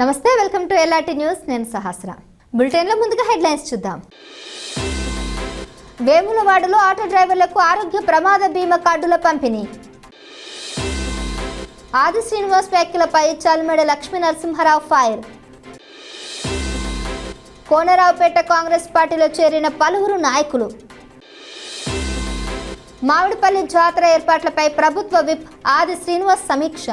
నమస్తే, welcome to LRT news. నేను సహస్ర. బులెటిన్లో ముందుగా హెడ్లైన్స్ చూద్దాం. వేములవాడలో ఆటో డ్రైవర్లకు ఆరోగ్య ప్రమాద బీమా కార్డుల పంపిణీ. ఆది శ్రీనివాస్ వ్యాఖ్యలపై చల్మెడ లక్ష్మీ నరసింహారావు ఫైర్. కోనరావుపేట కాంగ్రెస్ పార్టీలో చేరిన పలువురు నాయకులు. మామిడిపల్లి జాతర ఏర్పాట్లపై ప్రభుత్వ విప్ ఆది శ్రీనివాస్ సమీక్ష.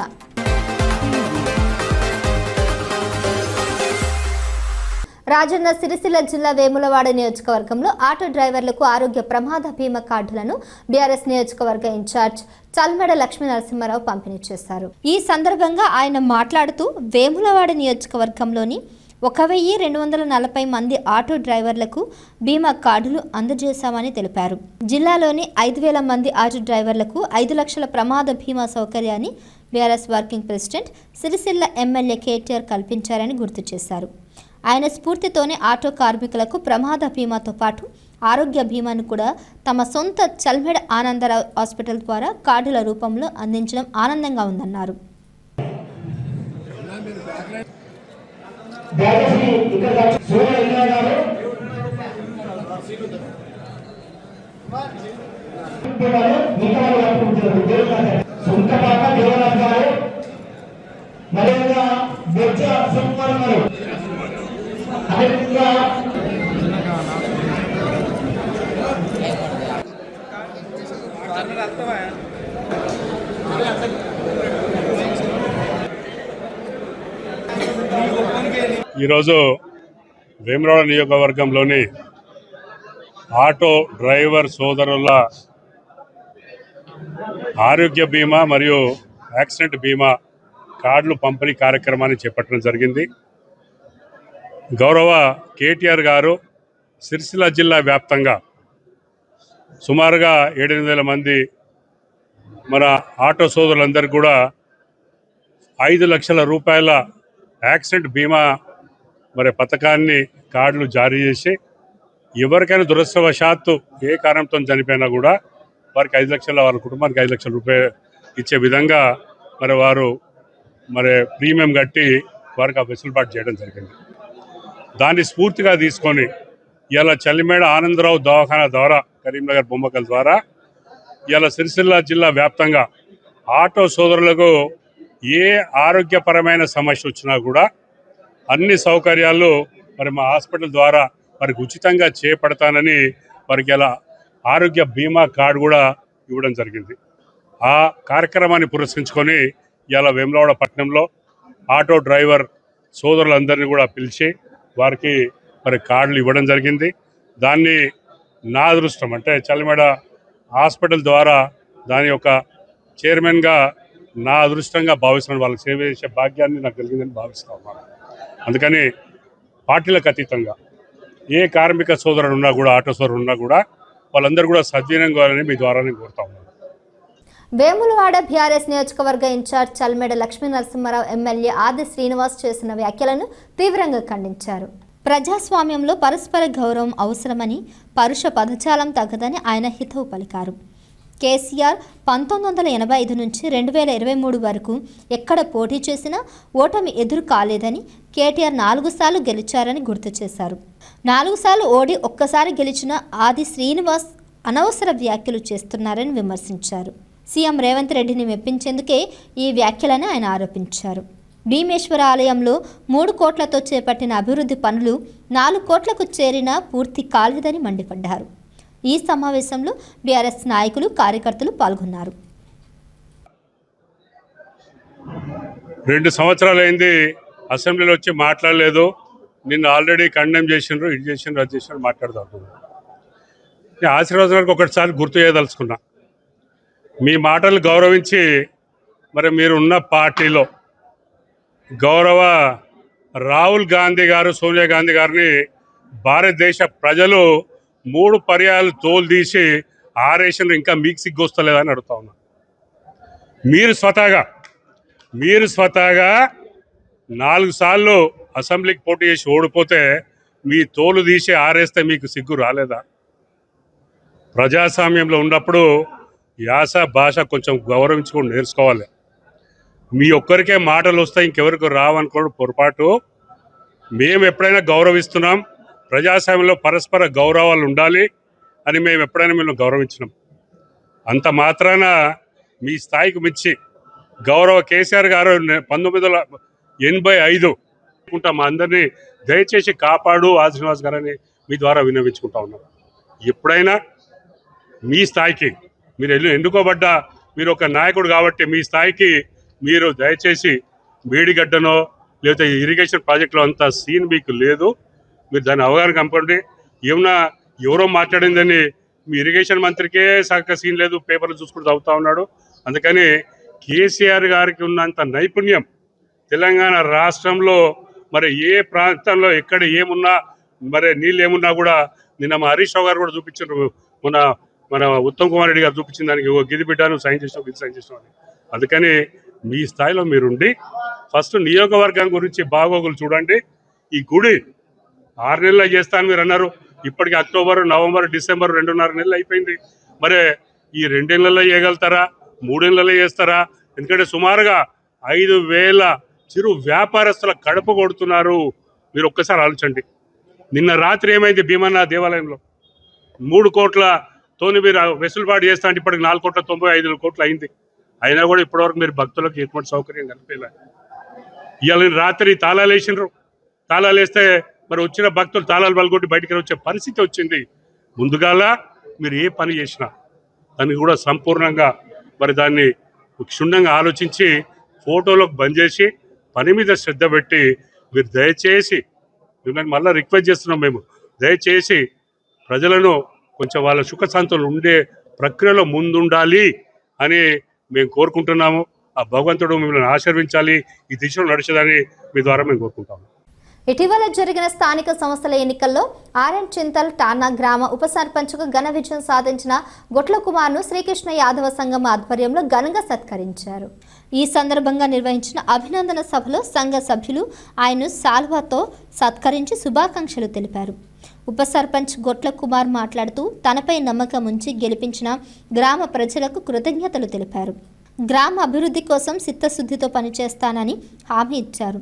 రాజన్న సిరిసిల్ల జిల్లా వేములవాడ నియోజకవర్గంలో ఆటో డ్రైవర్లకు ఆరోగ్య ప్రమాద బీమా కార్డులను బీఆర్ఎస్ నియోజకవర్గ ఇన్ఛార్జ్ చల్మెడ లక్ష్మీ నరసింహారావు పంపిణీ చేశారు. ఈ సందర్భంగా ఆయన మాట్లాడుతూ వేములవాడ నియోజకవర్గంలోని 1240 మంది ఆటో డ్రైవర్లకు బీమా కార్డులు అందజేశామని తెలిపారు. జిల్లాలోని 5000 మంది ఆటో డ్రైవర్లకు 5 లక్షల ప్రమాద బీమా సౌకర్యాన్ని BRS working president Sircilla MLA KTR కల్పించారని గుర్తు చేశారు. ఆయన స్ఫూర్తితోనే ఆటో కార్మికులకు ప్రమాద బీమాతో పాటు ఆరోగ్య బీమాను కూడా తమ సొంత చల్మెడ ఆనందరావు హాస్పిటల్ ద్వారా కార్డుల రూపంలో అందించడం ఆనందంగా ఉందన్నారు. ఈరోజు వేములవాడ నియోజకవర్గంలోని ఆటో డ్రైవర్ సోదరుల ఆరోగ్య బీమా మరియు యాక్సిడెంట్ బీమా కార్డులు పంపిణీ కార్యక్రమాన్ని చేపట్టడం జరిగింది. గౌరవ కేటీఆర్ గారు సిరిసిల్ల జిల్లా వ్యాప్తంగా సుమారుగా 7,000 మంది మన ఆటో సోదరులందరికీ కూడా 5 లక్షల రూపాయల యాక్సిడెంట్ బీమా పథకాన్ని కార్డులు జారీ చేసి ఎవరికైనా దురదృష్టవశాత్తు ఏ కారణంతో చనిపోయినా కూడా వారికి 5 లక్షల, వారి కుటుంబానికి 5 లక్షల రూపాయలు ఇచ్చే విధంగా వారు ప్రీమియం కట్టి వారికి ఆ వెసులుబాటు చేయడం జరిగింది. దాన్ని స్ఫూర్తిగా తీసుకొని ఇలా చల్లిమేడ ఆనందరావు దవాఖానా ద్వారా కరీంనగర్ బొమ్మకల్ ద్వారా ఇలా సిరిసిల్ల జిల్లా వ్యాప్తంగా ఆటో సోదరులకు ఏ ఆరోగ్యపరమైన సమస్య వచ్చినా కూడా అన్ని సౌకర్యాలు మా హాస్పిటల్ ద్వారా వారికి ఉచితంగా చేపడతానని వారికి ఇలా ఆరోగ్య బీమా కార్డు కూడా ఇవ్వడం జరిగింది. ఆ కార్యక్రమాన్ని పురస్కరించుకొని ఇలా వేములవాడ పట్టణంలో ఆటో డ్రైవర్ సోదరులందరినీ కూడా పిలిచి వారికి కార్డులు ఇవ్వడం జరిగింది. దాన్ని నా అదృష్టం అంటే చల్లిమేడ హాస్పిటల్ ద్వారా దాని యొక్క చైర్మన్గా నా అదృష్టంగా భావిస్తున్నాను. వాళ్ళకి సేవ చేసే భాగ్యాన్ని నాకు కలిగిందని భావిస్తా ఉన్నాను. అందుకని పార్టీలకు అతీతంగా ఏ కార్మిక సోదరుడు ఉన్నా కూడా, ఆటో సోదరుడు ఉన్నా కూడా వాళ్ళందరూ కూడా సద్వినియోగాలని మీ ద్వారా నేను కోరుతా ఉన్నాను. వేములవాడ బీఆర్ఎస్ నియోజకవర్గ ఇన్ఛార్జ్ చల్మెడ లక్ష్మీ నరసింహారావు ఎమ్మెల్యే ఆది శ్రీనివాస్ చేసిన వ్యాఖ్యలను తీవ్రంగా ఖండించారు. ప్రజాస్వామ్యంలో పరస్పర గౌరవం అవసరమని, పరుష పదజాలం తగ్గదని ఆయన హితవు పలికారు. కేసీఆర్ 1985 నుంచి 2023 వరకు ఎక్కడ పోటీ చేసినా ఓటమి ఎదురు కాలేదని, కేటీఆర్ 4 సార్లు గెలిచారని గుర్తు చేశారు. 4 సార్లు ఓడి ఒక్కసారి గెలిచిన ఆది శ్రీనివాస్ అనవసర వ్యాఖ్యలు చేస్తున్నారని విమర్శించారు. సీఎం రేవంత్ రెడ్డిని మెప్పించేందుకే ఈ వ్యాఖ్యలని ఆయన ఆరోపించారు. భీమేశ్వర ఆలయంలో 3 కోట్లతో చేపట్టిన అభివృద్ధి పనులు 4 కోట్లకు చేరినా పూర్తి కాలేదని మండిపడ్డారు. ఈ సమావేశంలో బీఆర్ఎస్ నాయకులు, కార్యకర్తలు పాల్గొన్నారు. 2 సంవత్సరాలు అయింది అసెంబ్లీలో వచ్చి మాట్లాడలేదు. నిన్న ఆల్రెడీ కండెమ్ చేసినారు, ఇది చేసినారు, అది చేసినారు మాట్లాడుతూ ఆశీర్వాదానికి ఒకటిసారి గుర్తు చేయదలుచుకున్నా. మీ మాటలు గౌరవించి మీరు ఉన్న పార్టీలో గౌరవ రాహుల్ గాంధీ గారు, సోనియా గాంధీ గారిని భారతదేశ ప్రజలు 3 పర్యాలు తోలు తీసి ఆరేషన్ ఇంకా మీకు సిగ్గొస్తలేదని అడుగుతా ఉన్నా. మీరు స్వతహాగా 4 సార్లు అసెంబ్లీకి పోటీ చేసి ఓడిపోతే మీ తోలు తీసి ఆరేస్తే మీకు సిగ్గు రాలేదా? ప్రజాస్వామ్యంలో ఉన్నప్పుడు యాస భాష కొంచెం గౌరవించుకొని నేర్చుకోవాలి. మీ ఒక్కరికే మాటలు వస్తాయి, ఇంకెవరికి రావనుకోవడం పొరపాటు. మేము ఎప్పుడైనా గౌరవిస్తున్నాం, ప్రజాస్వామ్యంలో పరస్పర గౌరవాలు ఉండాలి అని మేము ఎప్పుడైనా మేము గౌరవించినాం. అంత మాత్రాన మీ స్థాయికి మించి గౌరవ కేసీఆర్ గారు 1985 మా అందరినీ దయచేసి కాపాడు శ్రీనివాస్ గారని మీ ద్వారా విన్నవించుకుంటా ఉన్నాం. ఎప్పుడైనా మీ స్థాయికి మీరు ఎన్నుకోబడ్డ మీరు ఒక నాయకుడు కాబట్టి మీ స్థాయికి మీరు దయచేసి మేడిగడ్డనో లేకపోతే ఇరిగేషన్ ప్రాజెక్టులో అంత సీన్ మీకు లేదు. మీరు దాన్ని అవగాహన కంపండి. ఏమన్నా ఎవరో మాట్లాడిందని మీ ఇరిగేషన్ మంత్రికే సగ సీన్ లేదు, పేపర్లు చూసుకుంటూ చదువుతా ఉన్నాడు. అందుకని కేసీఆర్ గారికి ఉన్నంత నైపుణ్యం తెలంగాణ రాష్ట్రంలో మరి ఏ ప్రాంతంలో ఎక్కడ ఏమున్నా మరి నీళ్ళు ఏమున్నా కూడా నిన్న మా హరీష్ రావు గారు కూడా చూపించారు. మన ఉత్తమ్ కుమార్ రెడ్డి గారు చూపించిన దానికి గిది బిడ్డను సైన్ చేసినాం, గిది సైన్ చేసినాం అని. అందుకని మీ స్థాయిలో మీరుండి ఫస్ట్ నియోజకవర్గం గురించి బాగోగులు చూడండి. ఈ గుడి 6 నెలలు చేస్తాను మీరు అన్నారు, ఇప్పటికి అక్టోబర్, నవంబర్, డిసెంబర్ 2.5 నెలలు అయిపోయింది. మరి ఈ 2 నెలల్లో చేయగలుగుతారా, 3 నెలల్లో చేస్తారా? ఎందుకంటే సుమారుగా 5,000 చిరు వ్యాపారస్తుల కడుపు కొడుతున్నారు. మీరు ఒక్కసారి ఆలోచించండి. నిన్న రాత్రి ఏమైంది భీమన్న దేవాలయంలో 3 కోట్లతోని మీరు వెసులుబాటు చేస్తా అంటే ఇప్పటికి 4,95 కోట్లు అయింది. అయినా కూడా ఇప్పటివరకు మీరు భక్తులకు ఎటువంటి సౌకర్యం కల్పించలే. ఇవాళ రాత్రి తాళాలు వేసినారు. తాళాలు వేస్తే మరి వచ్చిన భక్తులు తాళాలు పలుకొట్టి బయటికి వచ్చే పరిస్థితి వచ్చింది. ముందుగాల మీరు ఏ పని చేసినా దాన్ని కూడా సంపూర్ణంగా మరి దాన్ని క్షుణ్ణంగా ఆలోచించి ఫోటోలకు బంద్ చేసి పని మీద శ్రద్ధ పెట్టి మీరు దయచేసి మిమ్మల్ని మళ్ళీ రిక్వెస్ట్ చేస్తున్నాం. మేము దయచేసి ప్రజలను కొంచెం వాళ్ళ సుఖశాంతులు ఉండే ప్రక్రియలో ముందుండాలి అని మేము కోరుకుంటున్నాము. ఆ భగవంతుడు మిమ్మల్ని ఆశీర్వించాలి, ఈ దిశలో నడిచేదని మీ ద్వారా మేము కోరుకుంటాము. ఇటీవల జరిగిన స్థానిక సంస్థల ఎన్నికల్లో ఆర్ఎన్ చింతల్ టానా గ్రామ ఉప సర్పంచ్గా ఘన విజయం సాధించిన గొట్ల కుమార్ను శ్రీకృష్ణ యాదవ సంఘం ఆధ్వర్యంలో ఘనంగా సత్కరించారు. ఈ సందర్భంగా నిర్వహించిన అభినందన సభలో సంఘ సభ్యులు ఆయన్ను సాల్వాతో సత్కరించి శుభాకాంక్షలు తెలిపారు. ఉప సర్పంచ్ గొట్ల కుమార్ మాట్లాడుతూ తనపై నమ్మకం ఉంచి గెలిపించిన గ్రామ ప్రజలకు కృతజ్ఞతలు తెలిపారు. గ్రామ అభివృద్ధి కోసం చిత్తశుద్ధితో పనిచేస్తానని హామీ ఇచ్చారు.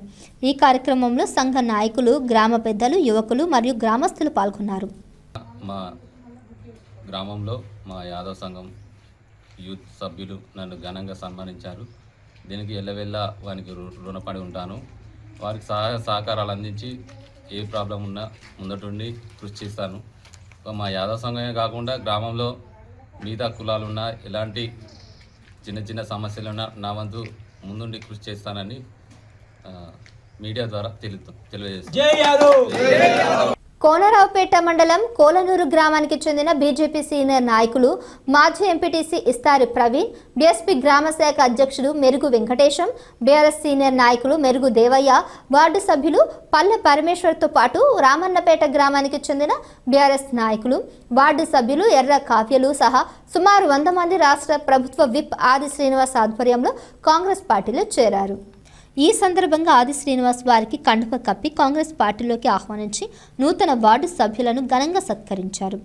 ఈ కార్యక్రమంలో సంఘ నాయకులు, గ్రామ పెద్దలు, యువకులు మరియు గ్రామస్తులు పాల్గొన్నారు. మా గ్రామంలో మా యాదవ్ సంఘం యూత్ సభ్యులు నన్ను ఘనంగా సన్మానించారు. దీనికి ఎల్లవెల్లా వారికి రుణపడి ఉంటాను. వారికి సహాయ సహకారాలు అందించి ఏ ప్రాబ్లం ఉన్నా ముందటుండి కృషి చేస్తాను. మా యాదవ్ సంఘమే కాకుండా గ్రామంలో మిగతా కులాలున్నా ఎలాంటి చిన్న చిన్న సమస్యలున్నా నా వంతు ముందుండి కృషి చేస్తానని మీడియా ద్వారా తెలియజేస్తాను. కోనరావుపేట మండలం కోలనూరు గ్రామానికి చెందిన బీజేపీ సీనియర్ నాయకులు మాజీ ఎంపీటీసీ ఇస్తారి ప్రవీణ్, బీఎస్పీ గ్రామ శాఖ అధ్యక్షుడు మెరుగు వెంకటేశం, బీఆర్ఎస్ సీనియర్ నాయకులు మెరుగు దేవయ్య, వార్డు సభ్యులు పల్లె పరమేశ్వర్తో పాటు రామన్నపేట గ్రామానికి చెందిన బీఆర్ఎస్ నాయకులు, వార్డు సభ్యులు ఎర్ర కావ్యలు సహా సుమారు 100 మంది రాష్ట్ర ప్రభుత్వ విప్ ఆది శ్రీనివాస్ ఆధ్వర్యంలో కాంగ్రెస్ పార్టీలో చేరారు. ఈ సందర్భంగా ఆది శ్రీనివాస్ వారికి కండువ కప్పి కాంగ్రెస్ పార్టీలోకి ఆహ్వానించి నూతన వార్డు సభ్యులను ఘనంగా సత్కరించారు.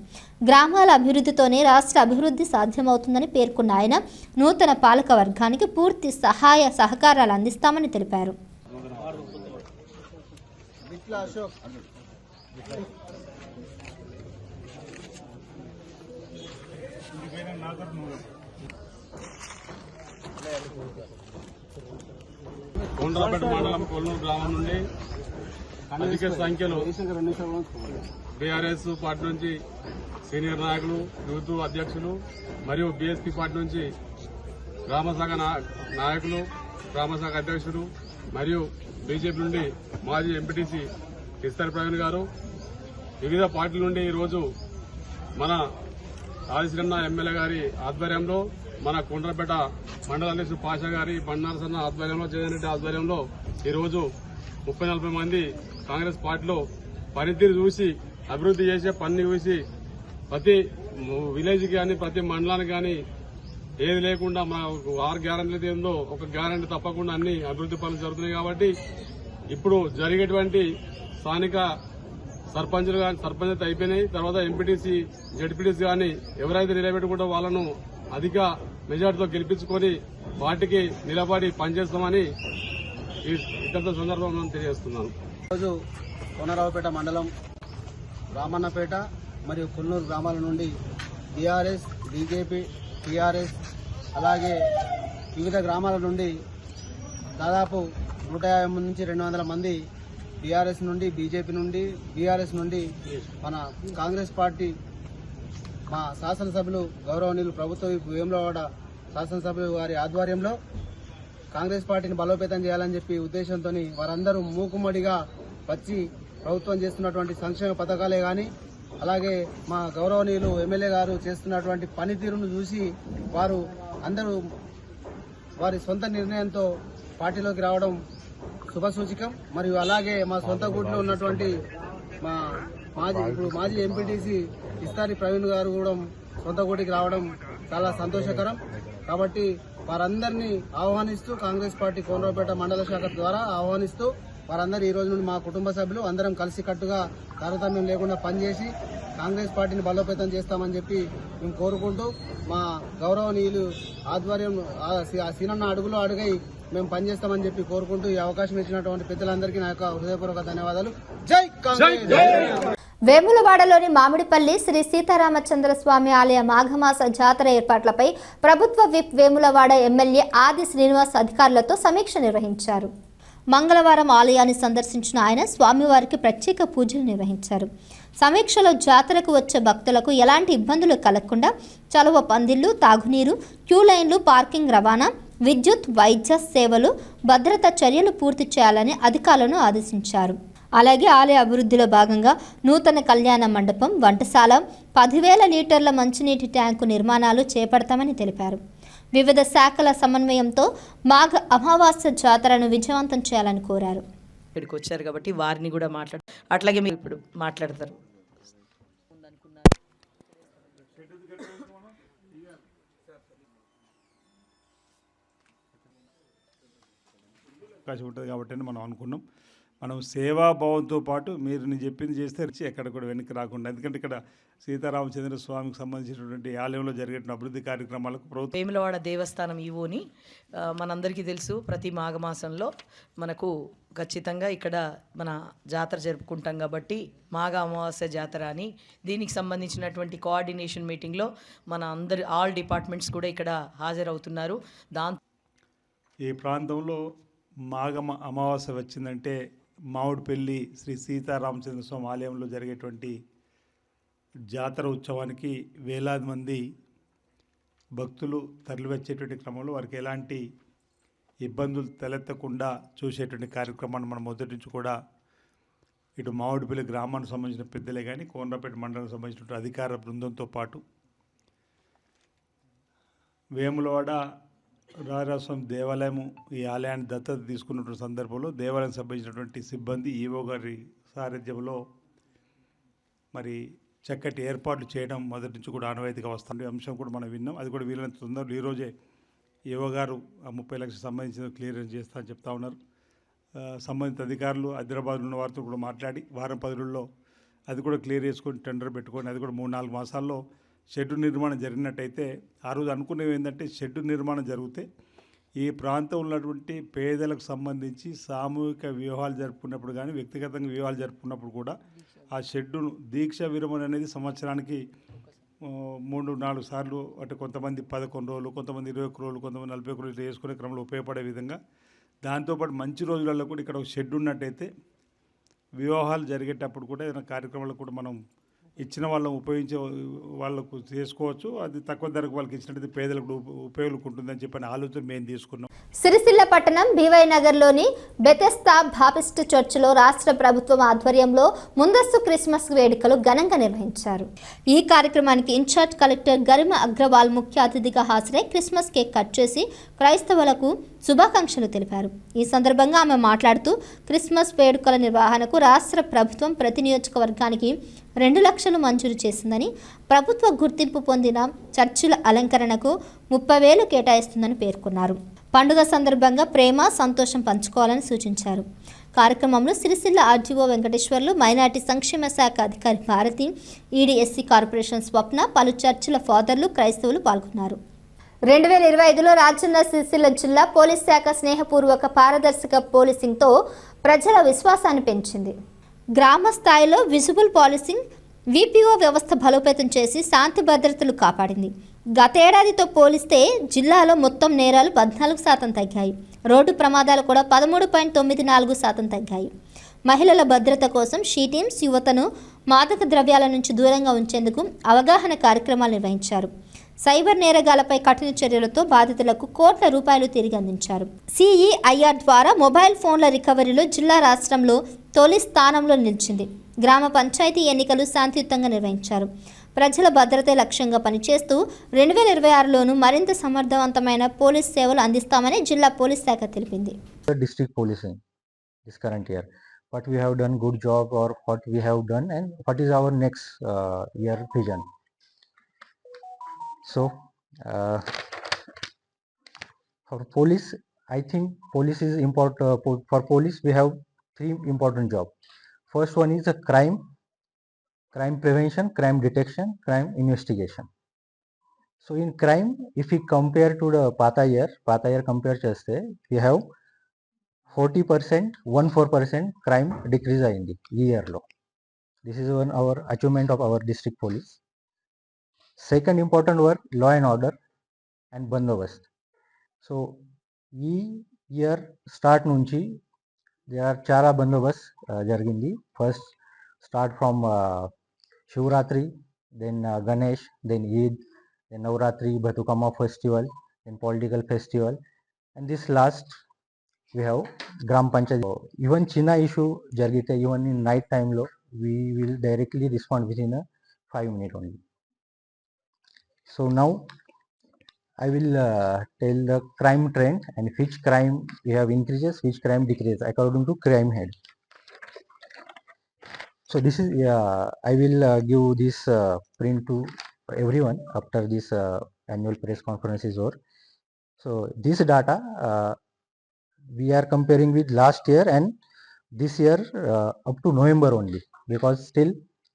గ్రామాల అభివృద్ధితోనే రాష్ట్ర అభివృద్ధి సాధ్యమవుతుందని పేర్కొన్న ఆయన నూతన పాలక వర్గానికి పూర్తి సహాయ సహకారాలు అందిస్తామని తెలిపారు. కోనరావుపేట మండలం కోలనూరు గ్రామం నుండి అధిక సంఖ్యలో బీఆర్ఎస్ పార్టీ నుంచి సీనియర్ నాయకులు, యూత్ అధ్యక్షులు మరియు బీఎస్పీ పార్టీ నుంచి గ్రామశాఖ నాయకులు, గ్రామశాఖ అధ్యక్షుడు మరియు బీజేపీ నుండి మాజీ ఎంపీటీసీ ఇస్తారి ప్రవీణ్ గారు, వివిధ పార్టీల నుండి ఈరోజు మన ఆదిశ్రీన్న ఎమ్మెల్యే గారి ఆధ్వర్యంలో, మన కోనరావుపేట మండల అధ్యక్షుడు పాషా గారి, బండారసన్న ఆధ్వర్యంలో, జగన్ రెడ్డి ఆధ్వర్యంలో ఈరోజు 30-40 మంది కాంగ్రెస్ పార్టీలో పనితీరు చూసి అభివృద్ధి చేసే పని చూసి ప్రతి విలేజ్ కానీ ప్రతి మండలానికి కానీ ఏది లేకుండా మా 6 గ్యారెంటీలు ఏందో ఒక గ్యారెంటీ తప్పకుండా అన్ని అభివృద్ధి పనులు జరుగుతున్నాయి. కాబట్టి ఇప్పుడు జరిగేటువంటి స్థానిక సర్పంచులు కానీ సర్పంచ్ అయిపోయినాయి. తర్వాత ఎంపీటీసీ, జడ్పీటీసీ కానీ ఎవరైతే నిలబెట్టుకుంటో వాళ్ళను అధిక మెజార్టీతో గెలిపించుకొని వాటికి నిలబడి పనిచేస్తామని ఈ ఇతర సందర్భంలో తెలియజేస్తున్నాను. ఈరోజు కోనరావుపేట మండలం రామన్నపేట మరియు కొల్లూరు గ్రామాల నుండి బీఆర్ఎస్, బీజేపీ, టీఆర్ఎస్ అలాగే వివిధ గ్రామాల నుండి దాదాపు 150 నుంచి 200 మంది బీఆర్ఎస్ నుండి, బీజేపీ నుండి, బీఆర్ఎస్ నుండి మన కాంగ్రెస్ పార్టీ మా శాసనసభ్యులు గౌరవనీయులు ప్రభుత్వ వేములవాడ శాసనసభ్యులు వారి ఆధ్వర్యంలో కాంగ్రెస్ పార్టీని బలోపేతం చేయాలని చెప్పి ఉద్దేశంతో వారందరూ మూకుమ్మడిగా వచ్చి ప్రభుత్వం చేస్తున్నటువంటి సంక్షేమ పథకాలే కానీ అలాగే మా గౌరవనీయులు ఎమ్మెల్యే గారు చేస్తున్నటువంటి పనితీరును చూసి వారు అందరూ వారి సొంత నిర్ణయంతో పార్టీలోకి రావడం శుభసూచకం. మరియు అలాగే మా సొంత గూట్లో ఉన్నటువంటి మా మాజీ ఎంపీటీసీ ఇస్తారి ప్రవీణ్ గారు కూడా సొంత గూటికి రావడం చాలా సంతోషకరం. కాబట్టి వారందరినీ ఆహ్వానిస్తూ కాంగ్రెస్ పార్టీ కోనరావుపేట మండల శాఖ ద్వారా ఆహ్వానిస్తూ వారందరూ ఈ రోజు నుండి మా కుటుంబ సభ్యులు అందరం కలిసికట్టుగా తారతమ్యం లేకుండా పనిచేసి కాంగ్రెస్ పార్టీని బలోపేతం చేస్తామని చెప్పి మేము కోరుకుంటూ మా గౌరవనీయులు ఆధ్వర్యం సీనన్న అడుగులో అడుగై మేము పనిచేస్తామని చెప్పి కోరుకుంటూ ఈ అవకాశం ఇచ్చినటువంటి పెద్దలందరికీ నా యొక్క హృదయపూర్వక ధన్యవాదాలు. జై కాంగ్రెస్. వేములవాడలోని మామిడిపల్లి శ్రీ సీతారామచంద్ర స్వామి ఆలయ మాఘమాస జాతర ఏర్పాట్లపై ప్రభుత్వ విప్ వేములవాడ ఎమ్మెల్యే ఆది శ్రీనివాస్ అధికారులతో సమీక్ష నిర్వహించారు. మంగళవారం ఆలయాన్ని సందర్శించిన ఆయన స్వామివారికి ప్రత్యేక పూజలు నిర్వహించారు. సమీక్షలో జాతరకు వచ్చే భక్తులకు ఎలాంటి ఇబ్బందులు కలగకుండా చలువ పందిళ్లు, తాగునీరు, క్యూ లైన్లు, పార్కింగ్ రవాణా, విద్యుత్, వైద్య సేవలు, భద్రతా చర్యలు పూర్తి చేయాలని అధికారులను ఆదేశించారు. అలాగే ఆలయ అభివృద్ధిలో భాగంగా నూతన కళ్యాణ మండపం, వంటశాల, 10,000 లీటర్ల మంచినీటి ట్యాంకు నిర్మాణాలు చేపడతామని తెలిపారు. వివిధ శాఖల సమన్వయంతో మాఘ అమావాస్య జాతరను విజయవంతం చేయాలని కోరారు. ఇక్కడికి వచ్చారు కాబట్టి వారిని కూడా అట్లాగే మీరు ఇప్పుడు మాట్లాడతారు. అవకాశం ఉంటుంది కాబట్టి మనం అనుకున్నాం. మనం సేవాభావంతో పాటు మీరు నేను చెప్పింది చేస్తే ఎక్కడ కూడా వెనక్కి రాకుండా, ఎందుకంటే ఇక్కడ సీతారామచంద్ర స్వామికి సంబంధించినటువంటి ఆలయంలో జరిగేటువంటి అభివృద్ధి కార్యక్రమాలకు ప్రభుత్వం వేములవాడ దేవస్థానం ఈవోని మనందరికీ తెలుసు. ప్రతి మాఘమాసంలో మనకు ఖచ్చితంగా ఇక్కడ మన జాతర జరుపుకుంటాం కాబట్టి మాఘ అమావాస్య జాతర అని దీనికి సంబంధించినటువంటి కోఆర్డినేషన్ మీటింగ్లో మన ఆల్ డిపార్ట్మెంట్స్ కూడా ఇక్కడ హాజరవుతున్నారు. ఈ ప్రాంతంలో మాఘ అమావాస్య వచ్చిందంటే మామిడిపల్లి శ్రీ సీతారామచంద్ర స్వామి ఆలయంలో జరిగేటువంటి జాతర ఉత్సవానికి వేలాది మంది భక్తులు తరలివచ్చేటువంటి క్రమంలో వారికి ఎలాంటి ఇబ్బందులు తలెత్తకుండా చూసేటువంటి కార్యక్రమాన్ని మనం మొదటి నుంచి కూడా ఇటు మామిడిపల్లి గ్రామానికి సంబంధించిన పెద్దలే కానీ కోనరావుపేట మండలానికి సంబంధించిన అధికార బృందంతో పాటు వేములవాడ రాజరాజస్వామి దేవాలయము ఈ ఆలయాన్ని దత్తత తీసుకున్నటువంటి సందర్భంలో దేవాలయం సంబంధించినటువంటి సిబ్బంది ఈవో గారి సారథ్యంలో మరి చక్కటి ఏర్పాట్లు చేయడం మొదటి నుంచి కూడా ఆనవాయితీగా వస్తుంది అంశం కూడా మనం విన్నాం. అది కూడా వీలైనంత తొందరలో ఈరోజే ఈవో గారు ఆ 30 లక్షలకు సంబంధించిన క్లియరెన్స్ చేస్తా అని చెప్తా ఉన్నారు. సంబంధిత అధికారులు హైదరాబాద్లో ఉన్న వారితో కూడా మాట్లాడి వారం 10 రోజుల్లో అది కూడా క్లియర్ చేసుకొని టెండర్ పెట్టుకొని అది కూడా 3-4 మాసాల్లో షెడ్డు నిర్మాణం జరిగినట్టయితే ఆ రోజు అనుకునేవి ఏంటంటే షెడ్డు నిర్మాణం జరిగితే ఈ ప్రాంతంలో ఉన్నటువంటి పేదలకు సంబంధించి సామూహిక వివాహాలు జరుపుకున్నప్పుడు కానీ వ్యక్తిగతంగా వివాహాలు జరుపుకున్నప్పుడు కూడా ఆ షెడ్డును దీక్ష విరమణ అనేది సంవత్సరానికి 3-4 సార్లు అంటే కొంతమంది 11 రోజులు, కొంతమంది 21 రోజులు, కొంతమంది 40 రోజులు వేసుకునే క్రమంలో ఉపయోగపడే విధంగా దాంతోపాటు మంచి రోజులలో కూడా ఇక్కడ ఒక షెడ్ ఉన్నట్టయితే వివాహాలు జరిగేటప్పుడు కూడా ఏదైనా కార్యక్రమాలకు కూడా మనం ఇచ్చిన వాళ్ళని ఉపయోగించే వాళ్ళకు చేసుకోవచ్చు. అది తక్కువ ధరకు వాళ్ళకి ఇచ్చినట్టు పేదలకు ఉపయోగపడుతుందని చెప్పని ఆలోచన మేము తీసుకున్నాం. సిరిసిల్ల పట్టణం బీవై నగర్లోని బెతెస్తా బాప్టిస్ట్ చర్చిలో రాష్ట్ర ప్రభుత్వం ఆధ్వర్యంలో ముందస్తు క్రిస్మస్ వేడుకలు ఘనంగా నిర్వహించారు. ఈ కార్యక్రమానికి ఇన్ఛార్జ్ కలెక్టర్ గరిమ అగ్రవాల్ ముఖ్య అతిథిగా హాజరై క్రిస్మస్ కేక్ కట్ చేసి క్రైస్తవులకు శుభాకాంక్షలు తెలిపారు. ఈ సందర్భంగా ఆమె మాట్లాడుతూ క్రిస్మస్ వేడుకల నిర్వహణకు రాష్ట్ర ప్రభుత్వం ప్రతి నియోజకవర్గానికి 2 లక్షలు మంజూరు చేసిందని, ప్రభుత్వ గుర్తింపు పొందిన చర్చిల అలంకరణకు 30,000 కేటాయిస్తుందని పేర్కొన్నారు. పండుగ సందర్భంగా ప్రేమ, సంతోషం పంచుకోవాలని సూచించారు. కార్యక్రమంలో సిరిసిల్ల ఆర్డీఓ వెంకటేశ్వర్లు, మైనార్టీ సంక్షేమ శాఖ అధికారి భారతి, ఈడీఎస్సీ కార్పొరేషన్ స్వప్న, పలు చర్చిల ఫాదర్లు, క్రైస్తవులు పాల్గొన్నారు. 2025లో రాజన్న సిరిసిల్ల జిల్లా పోలీస్ శాఖ స్నేహపూర్వక పారదర్శక పోలీసింగ్తో ప్రజల విశ్వాసాన్ని పెంచింది. గ్రామ స్థాయిలో విజిబుల్ పోలీసింగ్ విపిఓ వ్యవస్థ బలోపేతం చేసి శాంతి భద్రతలు కాపాడింది. గతేడాదితో పోలిస్తే జిల్లాలో మొత్తం నేరాలు 14% తగ్గాయి. రోడ్డు ప్రమాదాలు కూడా 13.94% తగ్గాయి. మహిళల భద్రత కోసం షీ టీమ్స్ యువతను మాదక ద్రవ్యాల నుంచి దూరంగా ఉంచేందుకు అవగాహన కార్యక్రమాలు నిర్వహించారు. సైబర్ నేరగాలపై కఠిన చర్యలతో బాధితులకు కోట్ల రూపాయలు తిరిగి అందించారు. సిఈఐఆర్ ద్వారా మొబైల్ ఫోన్ల రికవరీలో జిల్లా రాష్ట్రంలో తొలి స్థానంలో నిలిచింది. గ్రామ పంచాయతీ ఎన్నికలు శాంతియుతంగా నిర్వహించారు. ప్రజల భద్రతే లక్ష్యంగా పనిచేస్తూ 2026లోనూ మరింత సమర్థవంతమైన పోలీస్ సేవలు అందిస్తామని జిల్లా పోలీస్ శాఖ తెలిపింది. District policing this current year, what we have done good job or what we have done and what is our next year vision. So for police, I think police is important. For police we have three important job. First one is a crime prevention, crime detection, crime investigation. So in crime, if we compare to the pata year compare cheste, we have 14% crime decrease ayindi ee year lo. This is one our achievement of our district police. Second important work, law and order and bandobast. So ee year start nunchi there are chara bandobast jarigindi. First start from Shivratri, then Ganesh, then Eid, then Navratri, Batukama festival, then political festival, and this last we have Gram Panchayat. Even China issue jargite, even in night time lo, we will directly respond within a 5 minutes only. So now I will tell the crime trend and which crime we have increases, which crime decreases according to crime head. So this is I will give this print to everyone after this annual press conference is over. So this data we are comparing with last year and this year up to November only, because still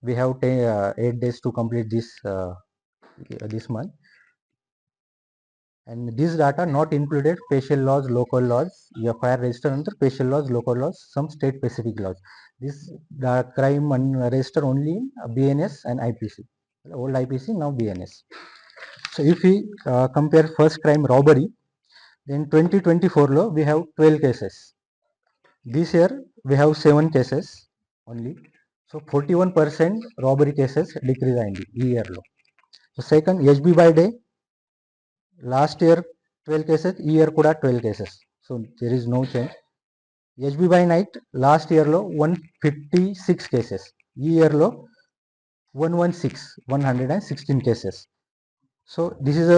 we have 8 days to complete this month. And this data not included special laws, local laws, FIR register under special laws, local laws, some state specific laws. This crime register only in BNS and IPC, old IPC, now BNS. So if we compare first crime robbery, then 2024 lo we have 12 cases. This year we have 7 cases only. So 41% robbery cases decrease ayindi ee year lo. So second, HB by day, last year 12 cases, ee year kuda 12 cases. So there is no change. HB by night, last year lo 156 cases, ee year lo 116 cases. So this is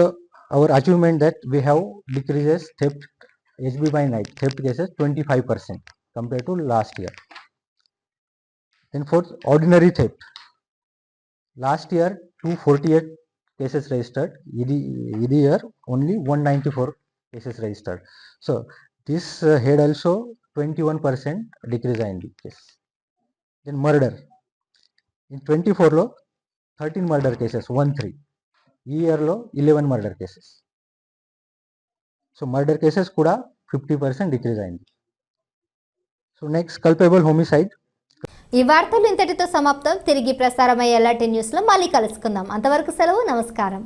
our achievement that we have decreases theft, HB by night theft cases 25% compared to last year. Then fourth, ordinary theft, last year 248 cases registered, this year only 194 cases registered. So this head also 21% decrease in the case. Then murder, in 24 lo 13 murder cases, 13. Ee year lo 11 murder cases. So murder cases kuda 50% decrease ayindi. So next, culpable homicide. ఈ వార్తలు ఇంతటితో సమాప్తం. తిరిగి ప్రసారమయ్యే LRT న్యూస్లో మళ్ళీ కలుసుకుందాం. అంతవరకు సెలవు. నమస్కారం.